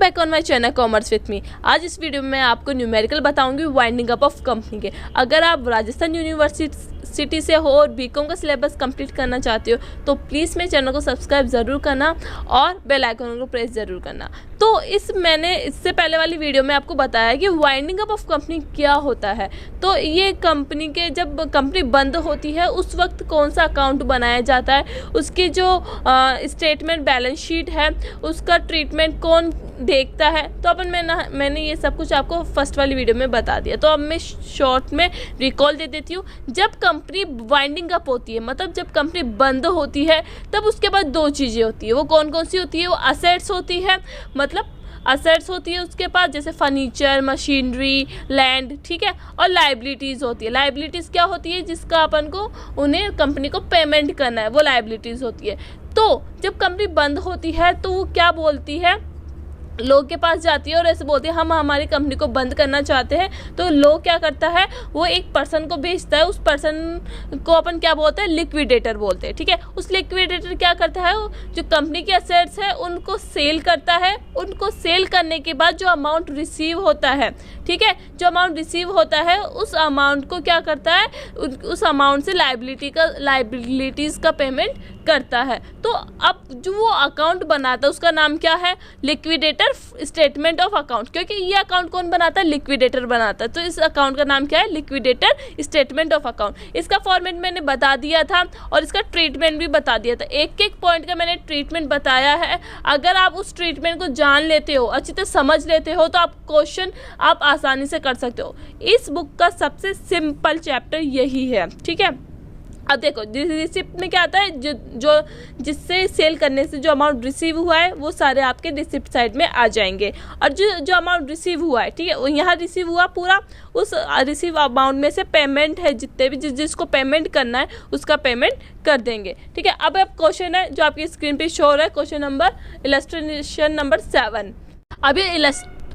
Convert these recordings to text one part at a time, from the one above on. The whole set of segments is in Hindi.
Back on my channel commerce with me. आज इस वीडियो में मैं आपको न्यूमेरिकल बताऊंगी वाइंडिंग अप ऑफ कंपनी के। अगर आप राजस्थान यूनिवर्सिटी से हो और बीकॉम का सिलेबस कंप्लीट करना चाहते हो तो प्लीज़ मेरे चैनल को सब्सक्राइब ज़रूर करना और बेल आइकन को प्रेस ज़रूर करना। तो मैंने इससे पहले वाली वीडियो में आपको बताया कि वाइंडिंग अप ऑफ कंपनी क्या होता है। तो ये कंपनी के जब कंपनी बंद होती है उस वक्त कौन सा अकाउंट बनाया जाता है, उसकी जो स्टेटमेंट बैलेंस शीट है उसका ट्रीटमेंट कौन देखता है। तो मैंने ये सब कुछ आपको फर्स्ट वाली वीडियो में बता दिया। तो अब मैं शॉर्ट में रिकॉल दे देती हूँ। जब कंपनी वाइंडिंग अप होती है, मतलब जब कंपनी बंद होती है, तब उसके बाद दो चीज़ें होती है। वो कौन कौन सी होती है? वो असेट्स होती है, मतलब असेट्स होती है उसके पास, जैसे फर्नीचर, मशीनरी, लैंड, ठीक है। और लाइबिलिटीज़ होती है। लाइबिलिटीज़ क्या होती है? जिसका अपन को उन्हें कंपनी को पेमेंट करना है, वो लाइबिलिटीज़ होती है। तो जब कंपनी बंद होती है तो वो क्या बोलती है, लोग के पास जाती है और ऐसे बोलती है हम हमारी कंपनी को बंद करना चाहते हैं। तो लोग क्या करता है, वो एक पर्सन को भेजता है। उस पर्सन को अपन क्या बोलते हैं? लिक्विडेटर बोलते हैं, ठीक है। उस लिक्विडेटर क्या करता है, जो कंपनी के असेट्स है उनको सेल करता है। उनको सेल करने के बाद जो अमाउंट रिसीव होता है, ठीक है, जो अमाउंट रिसीव होता है उस अमाउंट को क्या करता है, उस अमाउंट से लाइबिलिटीज़ का पेमेंट करता है। तो अब जो वो अकाउंट बनाता है उसका नाम क्या है? Liquidator statement of account. क्योंकि ये अकाउंट कौन बनाता है? लिक्विडेटर बनाता है। तो इस अकाउंट का नाम क्या है? Liquidator statement of account. इसका फॉर्मेट मैंने बता दिया था और इसका ट्रीटमेंट भी बता दिया था। एक एक पॉइंट का मैंने ट्रीटमेंट बताया है। अगर आप उस ट्रीटमेंट को जान लेते हो, अच्छी तरह समझ लेते हो, तो आप क्वेश्चन आप आसानी से कर सकते हो। इस बुक का सबसे सिंपल चैप्टर यही है, ठीक है। अब देखो रिसिप्ट में क्या आता है, जो जिससे सेल करने से जो अमाउंट रिसीव हुआ है वो सारे आपके रिसिप्ट साइड में आ जाएंगे। और जो अमाउंट रिसीव हुआ है, ठीक है, वो यहाँ रिसीव हुआ पूरा, उस रिसीव अमाउंट में से पेमेंट है, जितने भी जिसको पेमेंट करना है उसका पेमेंट कर देंगे, ठीक है। अब क्वेश्चन है जो आपकी स्क्रीन पे शो हो रहा है, क्वेश्चन नंबर इलस्ट्रेशन नंबर 7। अब ये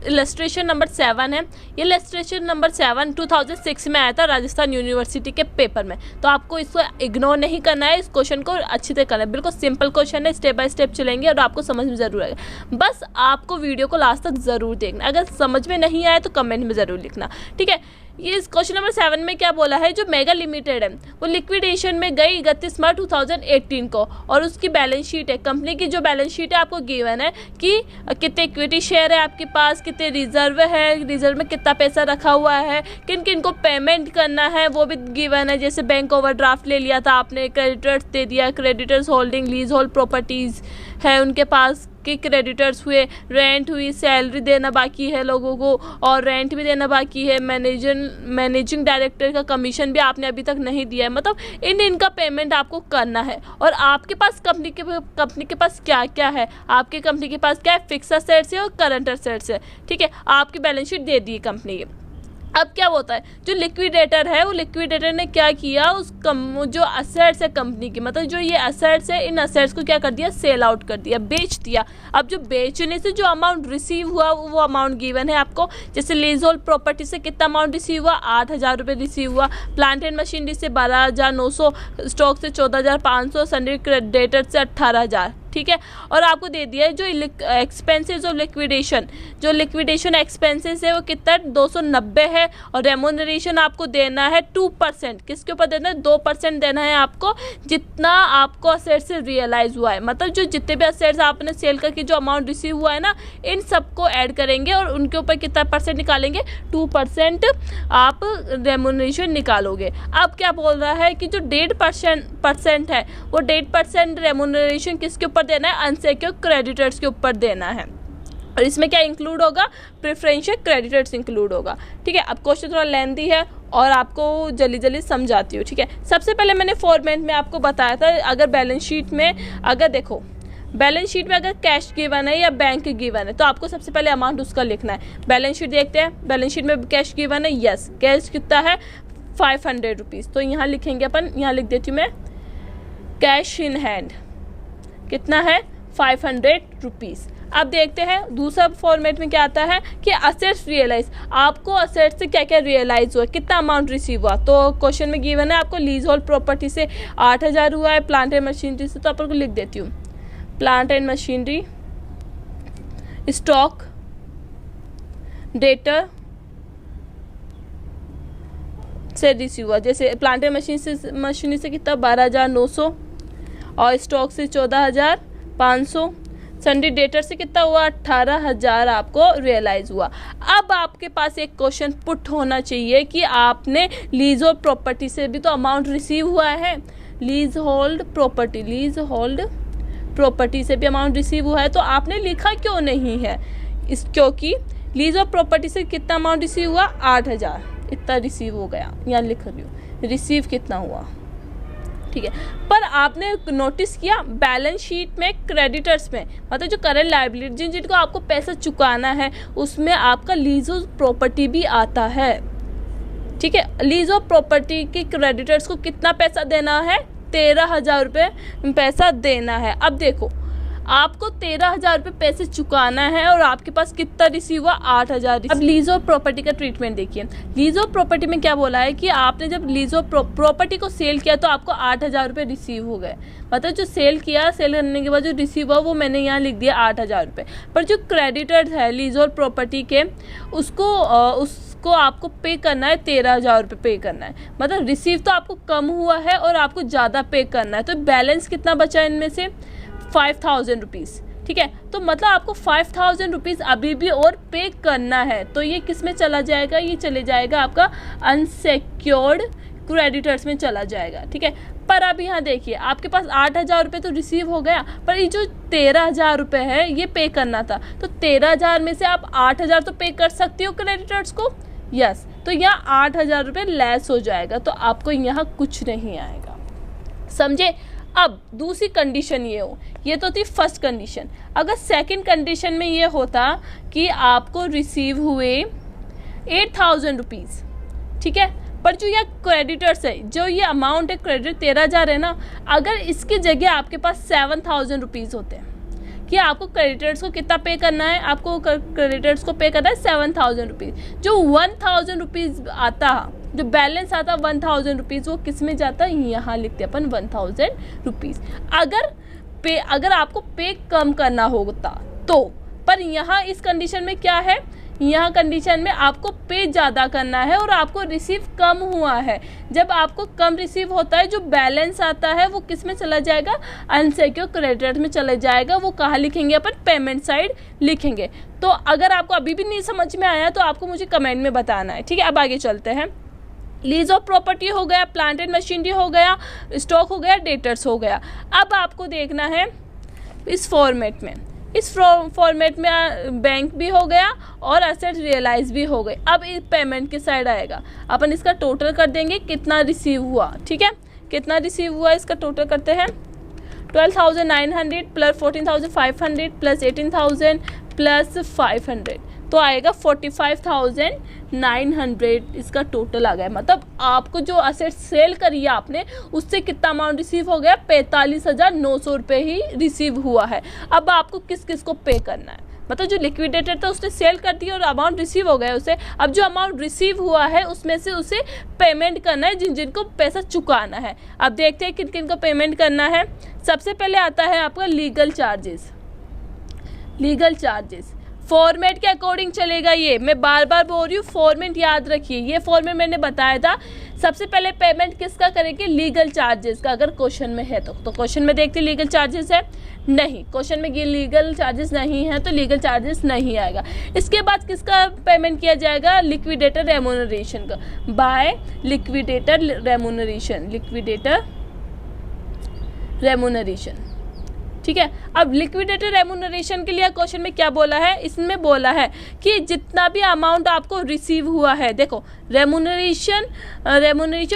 इलस्ट्रेशन नंबर 7 है। ये इलस्ट्रेशन नंबर 7 2006 में आया था राजस्थान यूनिवर्सिटी के पेपर में। तो आपको इसको इग्नोर नहीं करना है, इस क्वेश्चन को अच्छी तरह करना है। बिल्कुल सिंपल क्वेश्चन है, स्टेप बाय स्टेप चलेंगे और आपको समझ में ज़रूर आएगा। बस आपको वीडियो को लास्ट तक ज़रूर देखना। अगर समझ में नहीं आया तो कमेंट में ज़रूर लिखना, ठीक है। ये क्वेश्चन नंबर 7 में क्या बोला है, जो मेगा लिमिटेड है वो लिक्विडेशन में गई 31 मार्च 2018 को, और उसकी बैलेंस शीट है, कंपनी की जो बैलेंस शीट है आपको गिवन है कि कितने इक्विटी शेयर है आपके पास, कितने रिजर्व है, रिजर्व में कितना पैसा रखा हुआ है, किन किन को पेमेंट करना है वो भी गिवन है। जैसे बैंक ओवरड्राफ्ट ले लिया था आपने, क्रेडिटर्स दे दिया, creditors holding lease hold properties है उनके पास कि क्रेडिटर्स हुए, रेंट हुई, सैलरी देना बाकी है लोगों को और रेंट भी देना बाकी है, मैनेजिंग डायरेक्टर का कमीशन भी आपने अभी तक नहीं दिया है। मतलब इनका पेमेंट आपको करना है। और आपके पास कंपनी के पास क्या क्या है, आपके कंपनी के पास क्या है? फिक्स असेट्स है और करंट असेट्स है, ठीक है। आपकी बैलेंस शीट दे दी कंपनी की। अब क्या होता है, जो लिक्विडेटर है वो लिक्विडेटर ने क्या किया, जो असेट्स है कंपनी की, मतलब जो ये असेट्स है, इन असेट्स को क्या कर दिया? सेल आउट कर दिया, बेच दिया। अब जो बेचने से जो अमाउंट रिसीव हुआ वो अमाउंट गिवन है आपको। जैसे लीज होल्ड प्रॉपर्टी से कितना अमाउंट रिसीव हुआ? 8,000 रुपये रिसीव हुआ। प्लांट एंड मशीनरी से 12,900, स्टॉक से 14,500, सन्ड्री क्रेडिटर से 18,000, ठीक है। और आपको दे दिया है जो एक्सपेंसेस ऑफ लिक्विडेशन, जो लिक्विडेशन एक्सपेंसेस है वो कितना 290 है। और रेमोनरेशन आपको देना है 2%। किसके ऊपर देना है? 2% देना है आपको, जितना आपको असेट से रियलाइज हुआ है। मतलब जो जितने भी असेट्स आपने सेल करके जो अमाउंट रिसीव हुआ है ना, इन सबको ऐड करेंगे और उनके ऊपर कितना परसेंट निकालेंगे? 2% आप रेमोनरेशन निकालोगे। अब क्या बोल रहा है कि जो 1.5% है वो 1.5% रेमोनरेशन किसके ऊपर देना है? अनसेक्योर्ड क्रेडिटर्स के ऊपर देना है। और इसमें क्या इंक्लूड होगा? प्रेफरेंशियल क्रेडिटर्स इंक्लूड होगा, ठीक है। अब क्वेश्चन थोड़ा लेंथी है और आपको जल्दी समझाती हूँ, ठीक है। सबसे पहले मैंने फॉर्मेट में आपको बताया था, अगर बैलेंस शीट में अगर देखो बैलेंस शीट में अगर कैश गिवन है या बैंक गिवन है तो आपको सबसे पहले अमाउंट उसका लिखना है। बैलेंस शीट देखते हैं, बैलेंस शीट में कैश गिवन है, यस, कैश कितना है? 500 रुपीज़। तो यहाँ लिखेंगे अपन, यहाँ लिख देती हूँ मैं, कैश इन हैंड कितना है? 500 रुपीज़। अब देखते हैं दूसरा फॉर्मेट में क्या आता है कि असेट्स रियलाइज, आपको असेट्स से क्या क्या रियलाइज हुआ, कितना अमाउंट रिसीव हुआ। तो क्वेश्चन में गिवन है आपको लीज होल्ड प्रॉपर्टी से 8,000 हुआ है, प्लांट एंड मशीनरी से, तो अपन को लिख देती हूँ plant and machinery stock debtor से रिसीव हुआ, जैसे प्लांट एंड मशीनरी से कितना 12,900 और स्टॉक से 14,500, सन्डी डेटर से कितना हुआ 18,000 आपको रियलाइज हुआ। अब आपके पास एक क्वेश्चन पुट होना चाहिए कि आपने लीज और प्रॉपर्टी से भी तो अमाउंट रिसीव हुआ है, लीज होल्ड प्रॉपर्टी से भी अमाउंट रिसीव हुआ है, तो आपने लिखा क्यों नहीं है? क्योंकि लीज और प्रॉपर्टी से कितना अमाउंट रिसीव हुआ 8,000, इतना रिसीव हो गया, यहाँ लिख रही हूँ रिसीव कितना हुआ, ठीक है। पर आपने नोटिस किया बैलेंस शीट में क्रेडिटर्स में, मतलब जो करंट लायबिलिटी जिनको आपको पैसा चुकाना है उसमें आपका लीज ऑफ प्रॉपर्टी भी आता है, ठीक है। लीज ऑफ प्रॉपर्टी के क्रेडिटर्स को कितना पैसा देना है 13,000 रुपये पैसा देना है। अब देखो आपको 13,000 रुपये पैसे चुकाना है और आपके पास कितना रिसीव हुआ 8,000। अब लीज ऑफ प्रॉपर्टी का ट्रीटमेंट देखिए, लीज ऑफ प्रॉपर्टी में क्या बोला है कि आपने जब लीज ऑफ प्रॉपर्टी को सेल किया तो आपको 8,000 रुपये रिसीव हो गए, मतलब जो सेल किया, सेल करने के बाद जो रिसीव हुआ वो मैंने यहाँ लिख दिया 8,000 रुपये। पर जो क्रेडिटर्स है लीज ऑफ प्रॉपर्टी के उसको आपको पे करना है 13,000 रुपये पे करना है, मतलब रिसीव तो आपको कम हुआ है और आपको ज़्यादा पे करना है, तो बैलेंस कितना बचा है इनमें से 5,000 रुपीज़, ठीक है। तो मतलब आपको 5,000 रुपीज़ अभी भी और पे करना है, तो ये किस में चला जाएगा, ये चले जाएगा आपका अनसेक्योर्ड क्रेडिटर्स में चला जाएगा, ठीक है। पर अब यहाँ देखिए आपके पास 8,000 रुपये तो रिसीव हो गया, पर ये जो 13,000 रुपये है ये पे करना था, तो 13,000 में से आप 8,000 तो पे कर सकते हो क्रेडिटर्स को, यस। तो यहाँ 8,000 रुपये लेस हो जाएगा, तो आपको यहाँ कुछ नहीं आएगा, समझे। अब दूसरी कंडीशन ये तो थी फर्स्ट कंडीशन। अगर सेकंड कंडीशन में ये होता कि आपको रिसीव हुए 8,000 रुपीज़, ठीक है, पर जो ये क्रेडिटर्स है, जो ये अमाउंट है क्रेडिट 13,000 है ना, अगर इसकी जगह आपके पास 7,000 रुपीज़ होते हैं कि आपको क्रेडिटर्स को कितना पे करना है, आपको क्रेडिटर्स को पे करना है 7,000 रुपीज़, जो 1,000 रुपीज़ आता, जो बैलेंस आता 1,000 रुपीज़, वो किस में जाता है, यहाँ लिखते हैं अपन 1,000 रुपीज़। अगर आपको पे कम करना होता तो, पर यहाँ इस कंडीशन में क्या है, यहाँ कंडीशन में आपको पे ज़्यादा करना है और आपको रिसीव कम हुआ है। जब आपको कम रिसीव होता है, जो बैलेंस आता है वो किस में चला जाएगा, अनसेक्योर्ड क्रेडिटर में चला जाएगा। वो कहाँ लिखेंगे अपन, पेमेंट साइड लिखेंगे। तो अगर आपको अभी भी नहीं समझ में आया तो आपको मुझे कमेंट में बताना है, ठीक है। अब आगे चलते हैं। लीज ऑफ प्रॉपर्टी हो गया, प्लांट एंड मशीनरी हो गया, स्टॉक हो गया, डेटर्स हो गया। अब आपको देखना है इस फॉर्मेट में, इस फॉर्मेट में बैंक भी हो गया और एसेट रियलाइज भी हो गए। अब इस पेमेंट की साइड आएगा, अपन इसका टोटल कर देंगे कितना रिसीव हुआ, ठीक है। कितना रिसीव हुआ इसका टोटल करते हैं, 12,900 प्लस 14,500 प्लस 18,000 प्लस 500, तो आएगा 45,900 इसका टोटल आ गया। मतलब आपको जो असेट सेल करी है आपने, उससे कितना अमाउंट रिसीव हो गया, 45,900 रुपये ही रिसीव हुआ है। अब आपको किस किस को पे करना है, मतलब जो लिक्विडेटर था उसने सेल कर दिया और अमाउंट रिसीव हो गया उसे, अब जो अमाउंट रिसीव हुआ है उसमें से उसे पेमेंट करना है जिनको पैसा चुकाना है। अब देखते हैं किन किन को पेमेंट करना है। सबसे पहले आता है आपका legal charges. Legal charges format के अकॉर्डिंग चलेगा, ये मैं बार बार बोल रही हूँ, फॉर्मेट याद रखिए। ये फॉर्मेट मैंने बताया था। सबसे पहले पेमेंट किसका करेंगे, लीगल चार्जेस का। अगर क्वेश्चन में है तो क्वेश्चन में देखते लीगल चार्जेस है, नहीं क्वेश्चन में ये लीगल चार्जेस नहीं है तो लीगल चार्जेस नहीं आएगा। इसके बाद किसका पेमेंट किया जाएगा, लिक्विडेटर रेम्यूनरेशन का, by liquidator remuneration, liquidator remuneration, ठीक है। अब लिक्विडेटर रेम्यूनरेशन के लिए क्वेश्चन में क्या बोला है, इसमें बोला है कि जितना भी अमाउंट आपको रिसीव हुआ है, देखो remuneration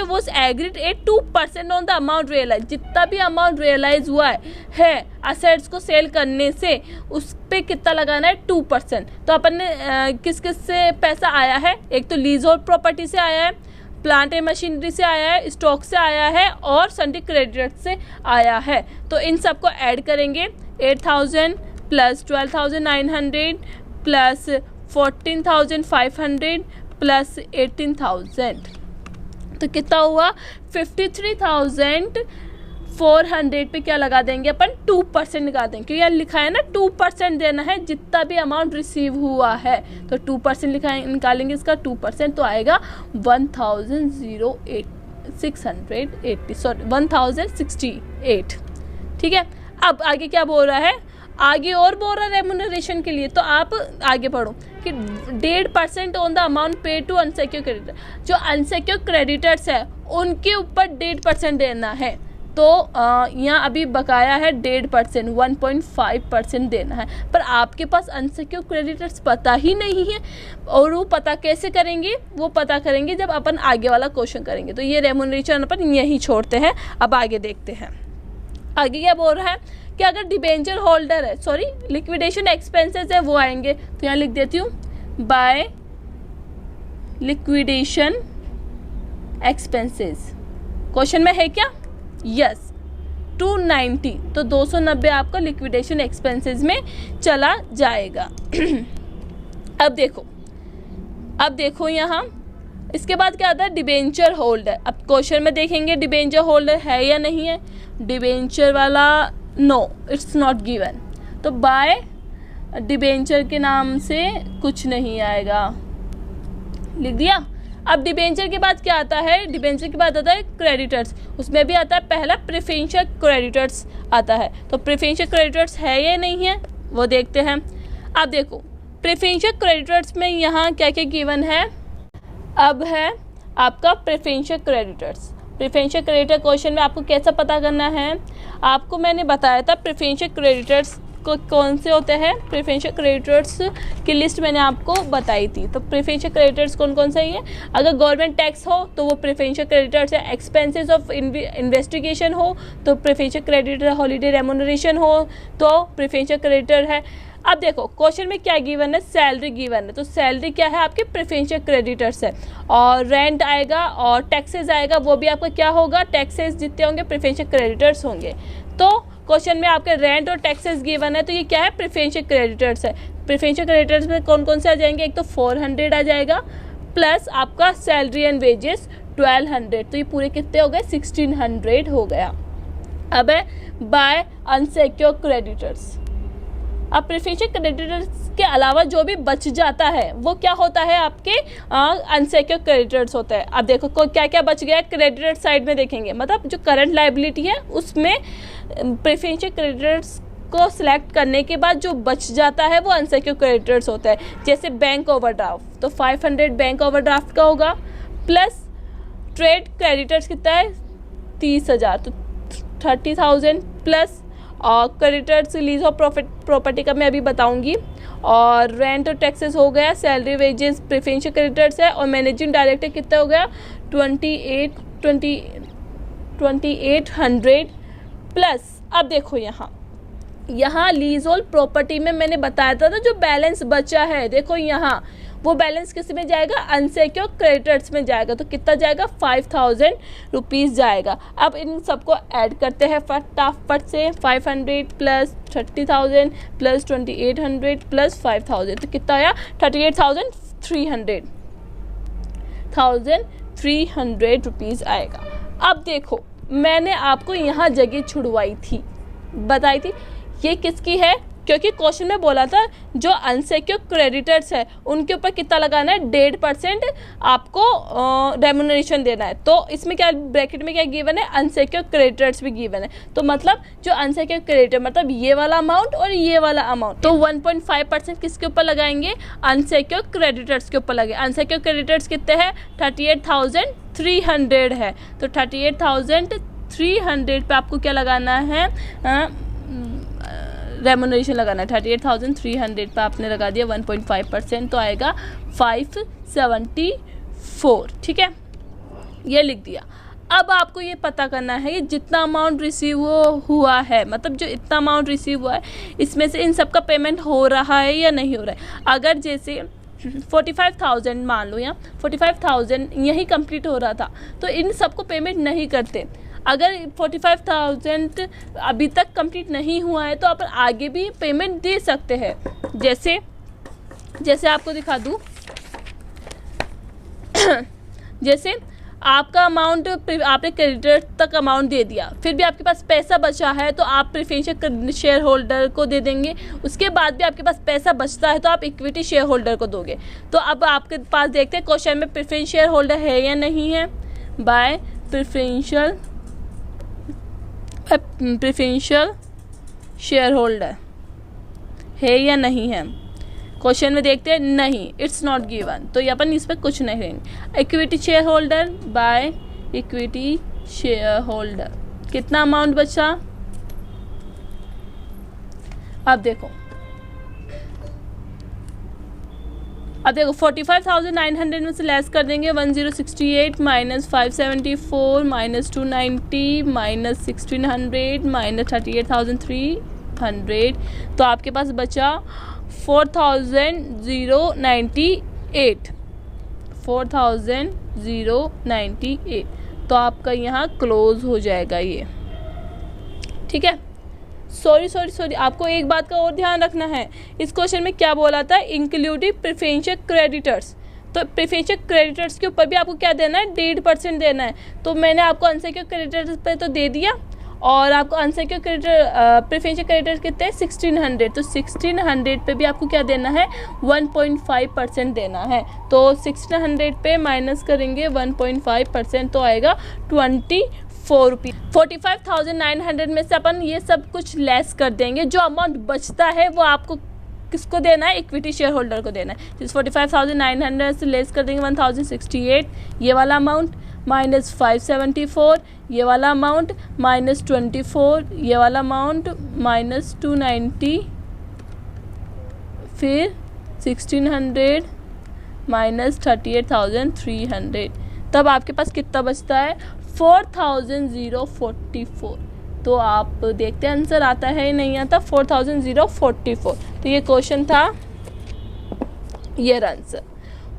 was agreed at 2% on the amount realise, जितना भी अमाउंट रियलाइज हुआ है असेट्स को सेल करने से, उस पे कितना लगाना है 2%। तो अपन ने किस किस से पैसा आया है, एक तो लीज और प्रॉपर्टी से आया है, प्लांट एंड मशीनरी से आया है, स्टॉक से आया है और सन्डी क्रेडिट से आया है। तो इन सबको ऐड करेंगे, 8,000 प्लस 12,900 प्लस 14,500 प्लस 18,000, तो कितना हुआ 53,500 400 पे क्या लगा देंगे अपन 2% लगा देंगे, क्योंकि यहाँ लिखा है ना 2% देना है जितना भी अमाउंट रिसीव हुआ है, तो 2% लिखा है, निकालेंगे इसका 2% तो आएगा 1068। ठीक है, अब आगे क्या बोल रहा है, आगे और बोल रहा है रेम्यूनरेशन के लिए, तो आप आगे पढ़ो कि 1.5% ऑन द अमाउंट पे टू अनसेक्योर्ड क्रेडिटर। जो अनसेक्योर्ड क्रेडिटर्स है उनके ऊपर 1.5% देना है, तो यहाँ अभी बकाया है 1.5%, 1.5% देना है, पर आपके पास अनसेक्योर्ड क्रेडिटर्स पता ही नहीं है, और वो पता कैसे करेंगे, वो पता करेंगे जब अपन आगे वाला क्वेश्चन करेंगे। तो ये रेम्यूनरेशन अपन यहीं छोड़ते हैं, अब आगे देखते हैं। आगे क्या बोल रहा है कि अगर डिबेंचर होल्डर है, सॉरी लिक्विडेशन एक्सपेंसेस है वो आएंगे, तो यहाँ लिख देती हूँ बाय लिक्विडेशन एक्सपेंसेस। क्वेश्चन में है क्या, यस 290, तो 290 आपका लिक्विडेशन एक्सपेंसेस में चला जाएगा। अब देखो यहाँ इसके बाद क्या आता है, डिबेंचर होल्डर। अब क्वेश्चन में देखेंगे डिबेंचर होल्डर है या नहीं है, डिबेंचर वाला नो इट्स नॉट गिवन, तो बाय डिबेंचर के नाम से कुछ नहीं आएगा, लिख दिया। अब डिबेंचर के बाद क्या आता है, डिबेंचर के बाद आता है क्रेडिटर्स, उसमें भी आता है पहला प्रेफरेंशियल क्रेडिटर्स आता है, तो प्रेफरेंशियल क्रेडिटर्स है या नहीं है वो देखते हैं। अब देखो प्रेफरेंशियल क्रेडिटर्स में यहाँ क्या क्या गिवन है, अब है आपका preferential creditors. Preferential creditor question में आपको कैसा पता करना है, आपको मैंने बताया था प्रेफरेंशियल क्रेडिटर्स को कौन से होते हैं, प्रेफरेंशियल क्रेडिटर्स की लिस्ट मैंने आपको बताई थी। तो प्रेफरेंशियल क्रेडिटर्स कौन कौन सा है, अगर गवर्नमेंट टैक्स हो तो वो प्रेफरेंशियल क्रेडिटर्स है, एक्सपेंसेस ऑफ इन्वेस्टिगेशन हो तो प्रेफरेंशियल क्रेडिटर, हॉलीडे रेम्यूनरेशन हो तो प्रेफरेंशियल क्रेडिटर है। अब देखो क्वेश्चन में क्या गिवन है, सैलरी गिवन है, तो सैलरी क्या है आपके प्रेफरेंशियल क्रेडिटर्स है, और रेंट आएगा और टैक्सेस आएगा, वो भी आपका क्या होगा, टैक्सेस जितने होंगे प्रेफरेंशियल क्रेडिटर्स होंगे। तो क्वेश्चन में आपके रेंट और टैक्सेस गिवन है, तो ये क्या है प्रेफरेंशियल क्रेडिटर्स है। प्रेफरेंशियल क्रेडिटर्स में कौन कौन से आ जाएंगे, एक तो 400 आ जाएगा, प्लस आपका सैलरी एंड वेजेस 1200, तो ये पूरे कितने हो गए 1600 हो गया। अब है बाय अनसेक्योर्ड क्रेडिटर्स। अब प्रेफरेंशियल क्रेडिटर्स के अलावा जो भी बच जाता है वो क्या होता है, आपके अनसेक्योर्ड क्रेडिटर्स होता है। अब देखो क्या क्या बच गया, क्रेडिटर साइड में देखेंगे, मतलब जो करंट लायबिलिटी है उसमें प्रेफरेंशियल क्रेडिटर्स को सिलेक्ट करने के बाद जो बच जाता है वो अनसेक्योर्ड क्रेडिटर्स होता है। जैसे बैंक ओवरड्राफ्ट, तो 500 बैंक ओवरड्राफ्ट का होगा, प्लस ट्रेड क्रेडिटर्स कितना है 30,000, तो 30,000 प्लस, और क्रेडिटर्स लीज ऑफ प्रॉपर्टी का मैं अभी बताऊंगी, और रेंट और टैक्सेस हो गया, सैलरी वेजेस प्रेफरेंशियल क्रेडिटर्स है, और मैनेजिंग डायरेक्टर कितना हो गया 2800 प्लस। अब देखो यहाँ लीज ऑफ प्रॉपर्टी में मैंने बताया था ना जो बैलेंस बचा है, देखो यहाँ वो बैलेंस किस में जाएगा, अनसेक्योर्ड क्रेडिटर्स में जाएगा, तो कितना जाएगा 5000 रुपीज़ जाएगा। अब इन सबको ऐड करते हैं फटाफट से, 500 प्लस 30,000 प्लस 2800 प्लस 5000, तो कितना आया 38,300 रुपीज़ आएगा। अब देखो मैंने आपको यहाँ जगह छुड़वाई थी, बताई थी, ये किसकी है, क्योंकि क्वेश्चन में बोला था जो अनसेक्योर्ड क्रेडिटर्स है उनके ऊपर कितना लगाना है 1.5% आपको रेम्यूनरेशन देना है। तो इसमें क्या ब्रैकेट में क्या गिवन है, अनसेक्योर्ड क्रेडिटर्स भी गिवन है, तो मतलब जो अनसेक्योर्ड क्रेडिटर मतलब ये वाला अमाउंट और ये वाला अमाउंट, तो 1.5% किसके ऊपर लगाएंगे, अनसेक्योर्ड क्रेडिटर्स के ऊपर लगे। अनसेक्योर्ड क्रेडिटर्स कितने हैं 38,300 है, तो 38,300 पे आपको क्या लगाना है, रेम्यूनरेशन लगाना है। 38,300 पे आपने लगा दिया 1.5%, तो आएगा 574, ठीक है, ये लिख दिया। अब आपको ये पता करना है ये जितना अमाउंट रिसीव हुआ है, मतलब जो इतना अमाउंट रिसीव हुआ है इसमें से इन सब का पेमेंट हो रहा है या नहीं हो रहा है। अगर जैसे 45,000 मान लो, यहाँ 45,000 यही कंप्लीट हो रहा था, तो इन सबको पेमेंट नहीं करते। अगर 45,000 अभी तक कंप्लीट नहीं हुआ है तो अपन आगे भी पेमेंट दे सकते हैं। जैसे आपको दिखा दूँ जैसे आपका अमाउंट आपने क्रेडिटर तक अमाउंट दे दिया, फिर भी आपके पास पैसा बचा है तो आप प्रेफरेंशियल शेयर होल्डर को दे देंगे। उसके बाद भी आपके पास पैसा बचता है तो आप इक्विटी शेयर होल्डर को दोगे। तो अब आपके पास देखते हैं क्वेश्चन में प्रेफरेंशियल शेयर होल्डर है या नहीं है। बाय प्रेफरेंशियल शेयर होल्डर है या नहीं है। क्वेश्चन में देखते हैं नहीं, इट्स नॉट गिवन, तो ये अपन इस पर कुछ नहीं करेंगे। Equity share holder by equity share holder कितना अमाउंट बचा। अब देखो 45,900 में से लेस कर देंगे 1068 माइनस 574 माइनस 290 माइनस 1600 माइनस 38,300, तो आपके पास बचा 4,098। तो आपका यहाँ क्लोज हो जाएगा ये, ठीक है। सॉरी आपको एक बात का और ध्यान रखना है। इस क्वेश्चन में क्या बोला था, इंक्लूडिंग प्रेफरेंशियल क्रेडिटर्स। तो प्रेफरेंशियल क्रेडिटर्स के ऊपर भी आपको क्या देना है, 1.5% देना है। तो मैंने आपको अनसेक्योर्ड क्रेडिटर्स पे तो दे दिया, और आपको अनसेक्योर्ड क्रेडिटर प्रेफरेंशियल क्रेडिटर्स कितने हैं 1600, तो 1600 पे भी आपको क्या देना है 1.5% देना है। तो 1600 पे माइनस करेंगे 1.5%, तो आएगा 24 रुपीज़। 45,900 में से अपन ये सब कुछ लेस कर देंगे। जो अमाउंट बचता है वो आपको किसको देना है, इक्विटी शेयर होल्डर को देना है। जिस 45,900 से लेस कर देंगे 1,068 ये वाला अमाउंट, माइनस 574 ये वाला अमाउंट, माइनस 24 ये वाला अमाउंट, माइनस 290, फिर 1600 माइनस 38,300, तब आपके पास कितना बचता है 4,044। तो आप देखते हैं आंसर आता है या नहीं आता, 4,044। तो ये क्वेश्चन था, ये आंसर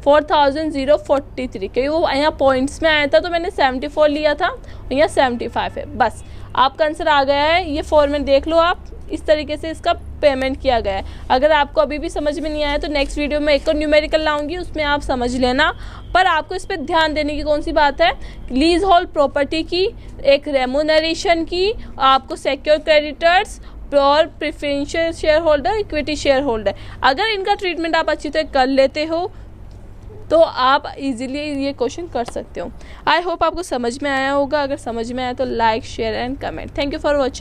4,043, क्योंकि वो यहाँ पॉइंट्स में आया था तो मैंने 74 लिया था, यहाँ 75 है। बस आपका आंसर आ गया है। ये फॉर्मेट देख लो आप, इस तरीके से इसका पेमेंट किया गया है। अगर आपको अभी भी समझ में नहीं आया तो नेक्स्ट वीडियो में एक और न्यूमेरिकल लाऊंगी, उसमें आप समझ लेना। पर आपको इस पर ध्यान देने की कौन सी बात है, लीज होल्ड प्रॉपर्टी की, एक रेमोनरेशन की, आपको सिक्योर क्रेडिटर्स और preferential share holder, equity share holder, अगर इनका ट्रीटमेंट आप अच्छी तरह कर लेते हो तो आप इजीली ये क्वेश्चन कर सकते हो। आई होप आपको समझ में आया होगा। अगर समझ में आया तो like share and comment. Thank you for watching.